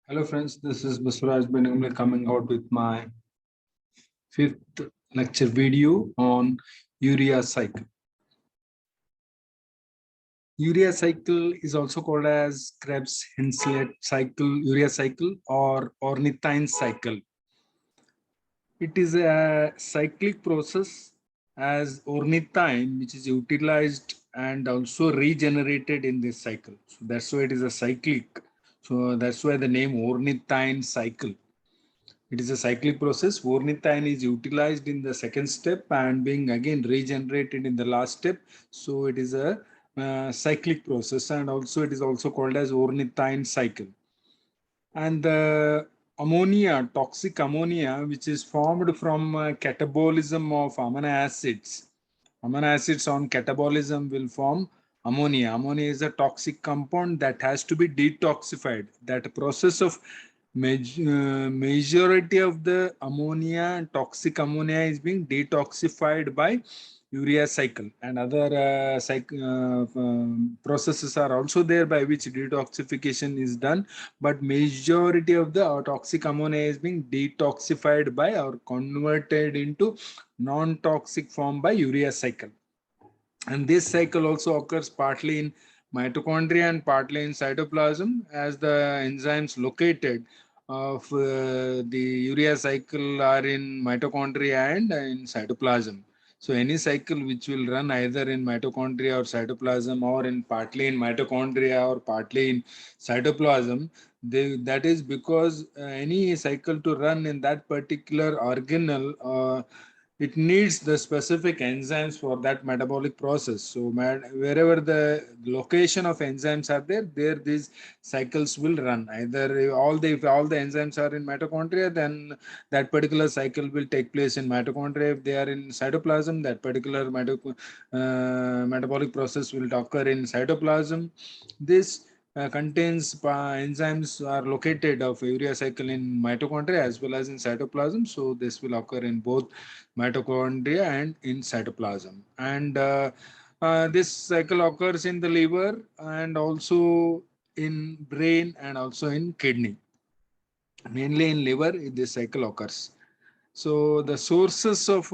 Hello friends, this is Baswaraj Benamli coming out with my fifth lecture video on urea cycle. Urea cycle is also called as Krebs-Henselt cycle, urea cycle or ornithine cycle. It is a cyclic process as ornithine which is utilized and also regenerated in this cycle. So that's why it is a cyclic. So that's why the name ornithine cycle. It is a cyclic process. Ornithine is utilized in the second step and being again regenerated in the last step. So it is a cyclic process, and also it is also called as ornithine cycle. And the ammonia, toxic ammonia, which is formed from catabolism of amino acids. Amino acids on catabolism will form ammonia. Ammonia is a toxic compound that has to be detoxified. That process of majority of the ammonia, toxic ammonia, is being detoxified by urea cycle, and other processes are also there by which detoxification is done, but majority of the toxic ammonia is being detoxified by or converted into non-toxic form by urea cycle. And this cycle also occurs partly in mitochondria and partly in cytoplasm, as the enzymes located of the urea cycle are in mitochondria and in cytoplasm. So any cycle which will run either in mitochondria or cytoplasm, or in partly in mitochondria or partly in cytoplasm, that is because any cycle to run in that particular organelle, it needs the specific enzymes for that metabolic process. So wherever the location of enzymes are there these cycles will run. Either if all the enzymes are in mitochondria, then that particular cycle will take place in mitochondria. If they are in cytoplasm, that particular metabolic process will occur in cytoplasm. This contains enzymes are located of urea cycle in mitochondria as well as in cytoplasm. So this will occur in both mitochondria and in cytoplasm. And this cycle occurs in the liver and also in brain and also in kidney. Mainly in liver, this cycle occurs. So the sources of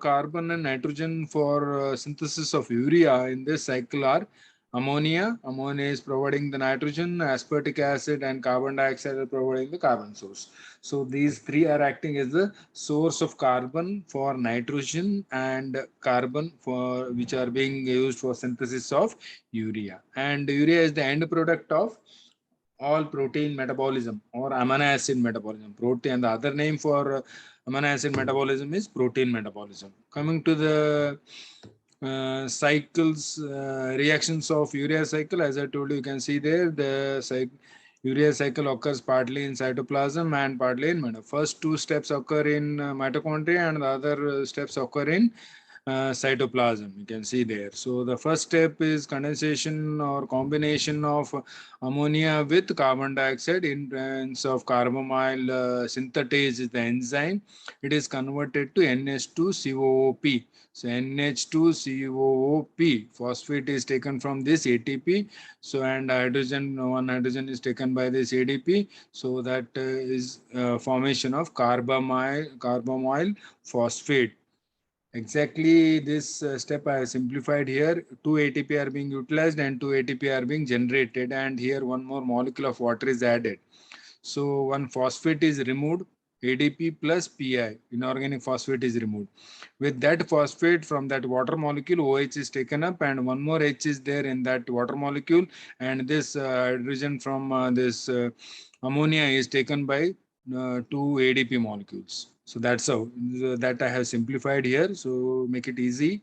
carbon and nitrogen for synthesis of urea in this cycle are ammonia. Ammonia is providing the nitrogen, aspartic acid and carbon dioxide are providing the carbon source. So these three are acting as the source of carbon for nitrogen and carbon for which are being used for synthesis of urea. And urea is the end product of all protein metabolism or amino acid metabolism. Protein, the other name for amino acid metabolism is protein metabolism. Coming to the cycles, reactions of urea cycle, as I told you, you can see there the urea cycle occurs partly in cytoplasm and partly in mitochondria. First two steps occur in mitochondria and the other steps occur in cytoplasm. You can see there. So the first step is condensation or combination of ammonia with carbon dioxide in presence of carbamyl synthetase is the enzyme. It is converted to NH2COOP. So NH2COOP phosphate is taken from this ATP. So and one hydrogen is taken by this ADP. So that is formation of carbamyl phosphate. Exactly this step I have simplified here. 2 ATP are being utilized and 2 ATP are being generated, and here one more molecule of water is added. So one phosphate is removed, ADP plus PI, inorganic phosphate is removed. With that phosphate from that water molecule, OH is taken up and one more H is there in that water molecule, and this hydrogen from this ammonia is taken by 2 ADP molecules. So that's how that I have simplified here. So make it easy.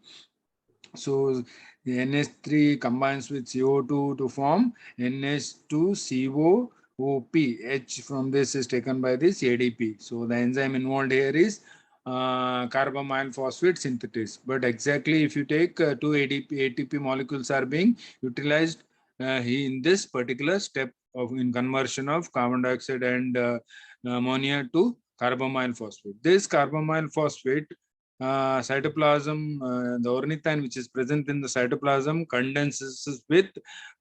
So the NH3 combines with CO2 to form NH2COOP. H from this is taken by this ADP. So the enzyme involved here is carbamyl phosphate synthetase. But exactly if you take two ATP molecules are being utilized in this particular step of in conversion of carbon dioxide and ammonia to carbamyl phosphate. This carbamyl phosphate cytoplasm, the ornithine which is present in the cytoplasm condenses with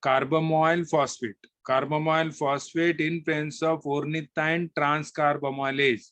carbamyl phosphate. carbamoyl phosphate in presence of ornithine transcarbamylase.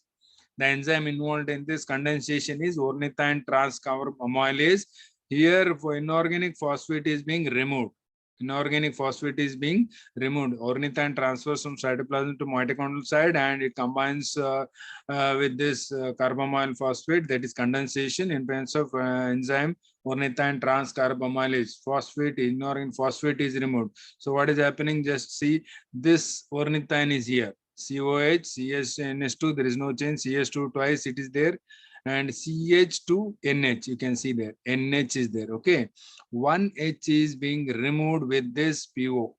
The enzyme involved in this condensation is ornithine transcarbamylase. Here, for inorganic phosphate is being removed. Inorganic phosphate is being removed. Ornithine transfers from cytoplasm to mitochondrial side, and it combines with this carbamyl phosphate, that is condensation in presence of enzyme ornithine transcarbamylase. Phosphate, inorganic phosphate is removed. So what is happening? Just see, this ornithine is here. COH, CHNS2, there is no change. CH2 twice, it is there. And CH2NH, you can see there. NH is there. Okay. One H is being removed with this PO.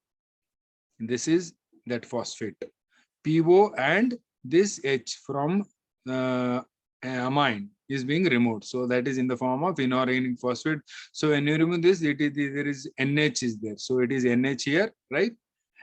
This is that phosphate. PO and this H from amine is being removed. So that is in the form of inorganic phosphate. So when you remove this, there is NH is there. So it is NH here, right?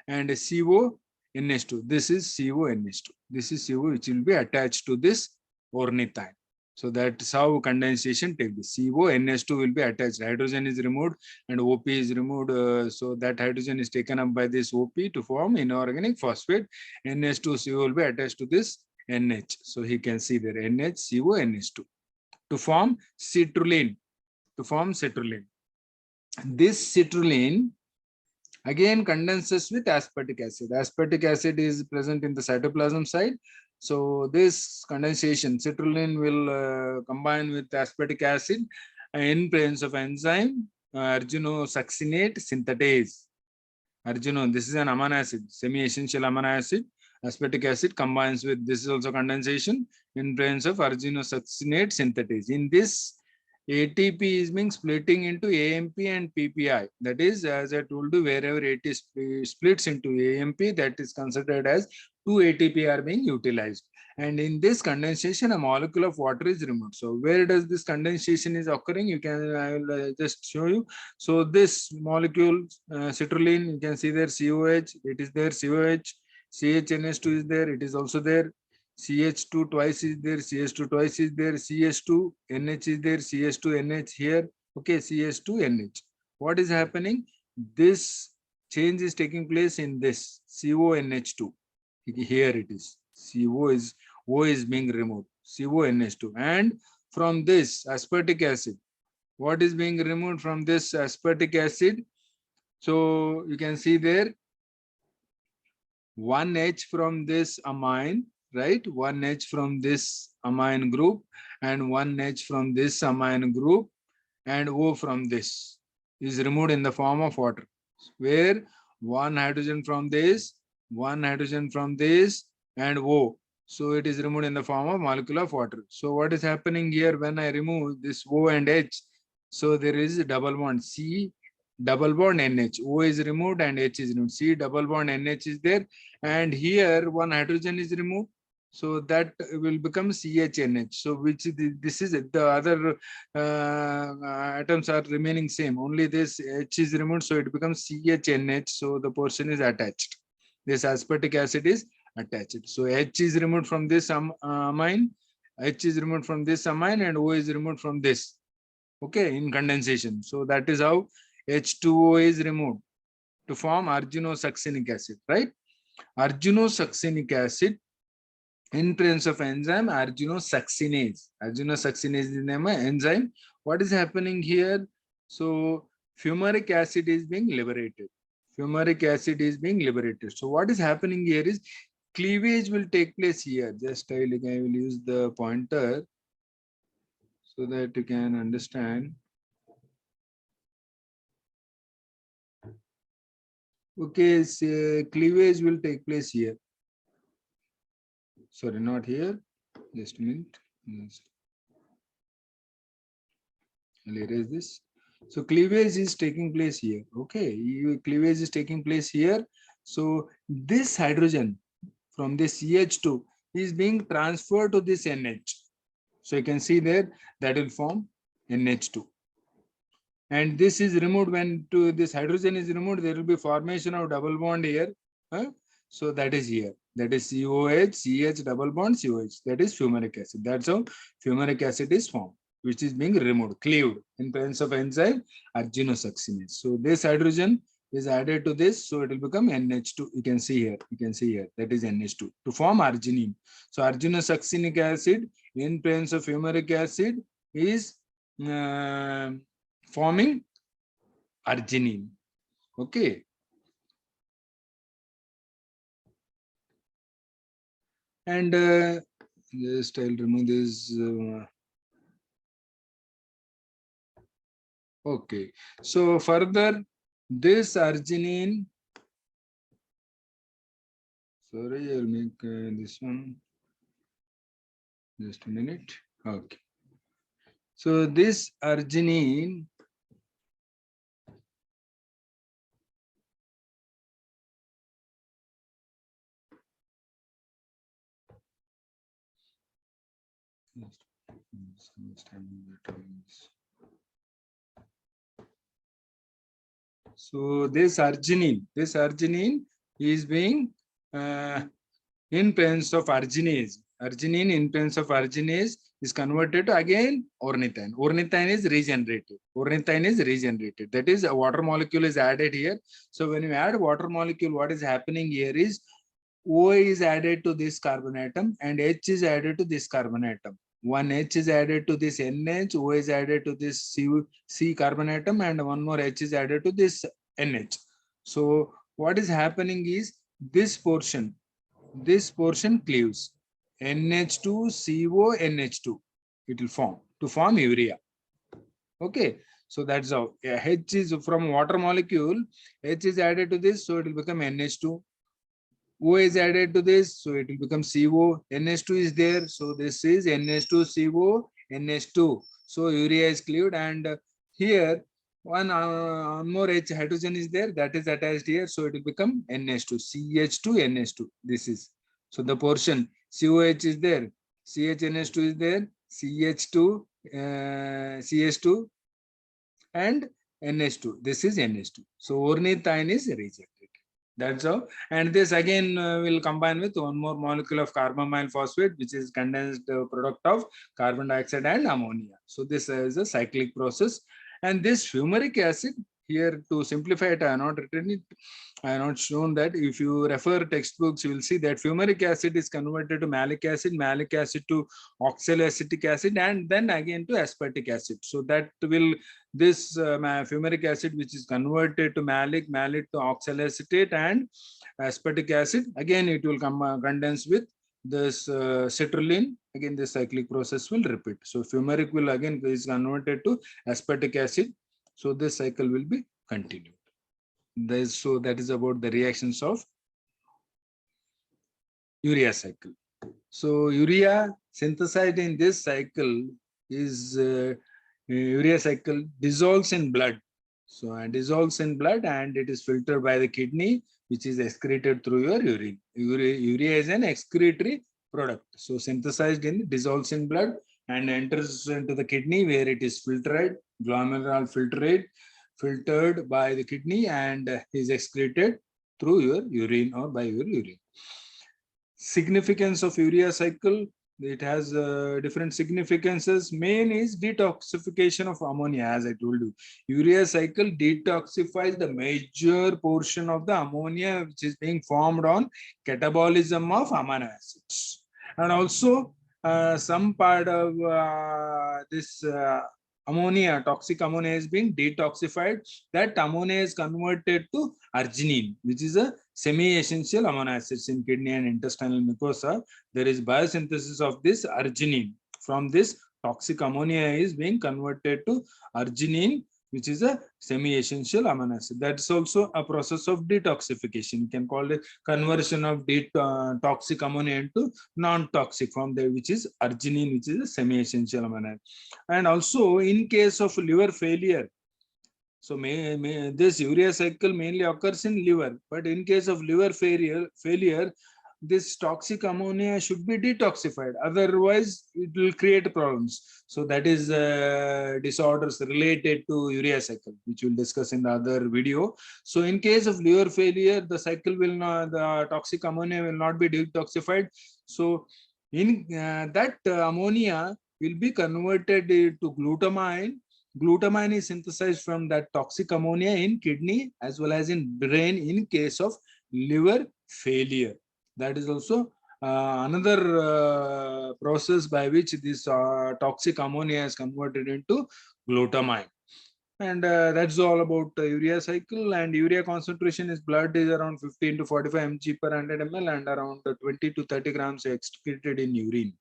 And CO NH2. This is CONH2. This is CO which will be attached to this ornithine. So that's how condensation takes place. CONH2 will be attached. Hydrogen is removed and OP is removed. So that hydrogen is taken up by this OP to form inorganic phosphate. NH2CO will be attached to this NH. So he can see there NH, CO, NH2 to form citrulline. To form citrulline. This citrulline again condenses with aspartic acid. Aspartic acid is present in the cytoplasm side. So this condensation, citrulline will combine with aspartic acid in presence of enzyme arginosuccinate synthetase. Argino, this is an amino acid, semi-essential amino acid. Aspartic acid combines with, this is also condensation in presence of arginosuccinate synthetase. In this, ATP is being splitting into AMP and PPI. That is, as I told you, wherever AT splits into AMP, that is considered as 2 ATP are being utilized. And in this condensation, a molecule of water is removed. So where does this condensation is occurring? You can, I will just show you. So this molecule, citrulline, you can see there COH, it is there COH, CHNS2 is there, it is also there. CH2 twice is there, CH2 twice is there, CH2 NH is there, CH2 NH here. Okay, CH2 NH. What is happening? This change is taking place in this CONH2. Here it is. O is being removed. CONH2. And from this aspartic acid, what is being removed from this aspartic acid? So you can see there 1H from this amine, right? 1H from this amine group and 1H from this amine group and O from this is removed in the form of water, where one hydrogen from this, one hydrogen from this and O. So it is removed in the form of molecule of water. So what is happening here when I remove this O and H? So there is a double bond C double bond NH. O is removed and H is removed. C double bond NH is there. And here one hydrogen is removed. So that will become CHNH. So which this is it. The other atoms are remaining same. Only this H is removed. So it becomes CHNH. So the portion is attached. This aspartic acid is attached. So H is removed from this amine. H is removed from this amine and O is removed from this. Okay, in condensation. So that is how H2O is removed to form arginosuccinic acid, right? Arginosuccinic acid in presence of enzyme arginosuccinase. Arginosuccinase is the name of enzyme. What is happening here? So fumaric acid is being liberated. Fumaric acid is being liberated. So what is happening here is cleavage will take place here. Just I will use the pointer so that you can understand. Okay, so cleavage will take place here. Sorry, not here. Just a minute. Yes. I'll erase this. So cleavage is taking place here. Okay, cleavage is taking place here. So this hydrogen from this CH2 is being transferred to this NH. So you can see there that will form NH2. And this is removed. When to this hydrogen is removed, there will be formation of double bond here. So that is here. That is COH, CH double bond COH. That is fumaric acid. That's how fumaric acid is formed, which is being removed, cleaved in presence of enzyme arginosuccinase. So this hydrogen is added to this, so it will become NH2. You can see here. You can see here. That is NH2 to form arginine. So arginosuccinic acid in presence of fumaric acid is forming arginine. Okay. And just I'll remove this. Okay. So further, this arginine. Sorry, I'll make this one. Just a minute. Okay. So this arginine so this arginine is being in presence of arginase. Arginine in presence of arginase is converted to again ornithine. Ornithine is regenerated. Ornithine is regenerated. That is, a water molecule is added here. So when you add water molecule, what is happening here is O is added to this carbon atom and H is added to this carbon atom. One H is added to this NH, O is added to this C carbon atom, and one more H is added to this NH. So what is happening is this portion cleaves NH2CO NH2. It will form to form urea. Okay, so that's how H is from water molecule. H is added to this, so it will become NH2. O is added to this, so it will become CO. NH2 is there, so this is NH2CO NH2. So urea is cleaved, and here one more H hydrogen is there, that is attached here, so it will become NH2, CH2 NH2. This is, so the portion COH is there, CHNH2 is there, CH2 CH2 and NH2. This is NH2. So ornithine is rejected. That's how. And this again will combine with one more molecule of carbamyl phosphate, which is condensed product of carbon dioxide and ammonia. So this is a cyclic process. And this fumaric acid, here to simplify it, I have not written it. I have not shown that. If you refer textbooks, you will see that fumaric acid is converted to malic acid to oxaloacetic acid, and then again to aspartic acid. So that will, this fumaric acid, which is converted to malic to oxaloacetate and aspartic acid, again it will come condense with this citrulline. Again this cyclic process will repeat. So fumaric will again is converted to aspartic acid. So this cycle will be continued. So that is about the reactions of urea cycle. So urea synthesized in this cycle is urea cycle dissolves in blood. So it dissolves in blood and it is filtered by the kidney, which is excreted through your urine. Urea is an excretory product. So synthesized in, dissolves in blood and enters into the kidney, where it is filtered, glomerular filtered by the kidney, and is excreted through your urine or by your urine. Significance of urea cycle, it has different significances. Main is detoxification of ammonia. As I told you, urea cycle detoxifies the major portion of the ammonia which is being formed on catabolism of amino acids, and also some part of this ammonia, toxic ammonia, is being detoxified. That ammonia is converted to arginine, which is a semi-essential amino acids in kidney and intestinal mucosa. There is biosynthesis of this arginine. From this, toxic ammonia is being converted to arginine, which is a semi-essential amino acid. That's also a process of detoxification. You can call it conversion of toxic ammonia into non-toxic form, there, which is arginine, which is a semi-essential amino acid. And also in case of liver failure, so this urea cycle mainly occurs in liver, but in case of liver failure, this toxic ammonia should be detoxified. Otherwise, it will create problems. So that is disorders related to urea cycle, which we'll discuss in the other video. So in case of liver failure, the cycle will not, the toxic ammonia will not be detoxified. So in that ammonia will be converted to glutamine, Glutamine is synthesized from that toxic ammonia in kidney as well as in brain in case of liver failure. That is also another process by which this toxic ammonia is converted into glutamine. And that's all about urea cycle. And urea concentration is blood is around 15 to 45 mg per 100 ml, and around 20 to 30 grams excreted in urine.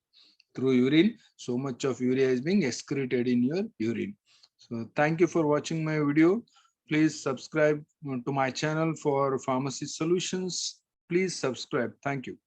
Through urine, so much of urea is being excreted in your urine. So thank you for watching my video. Please subscribe to my channel for pharmacy solutions. Please subscribe. Thank you.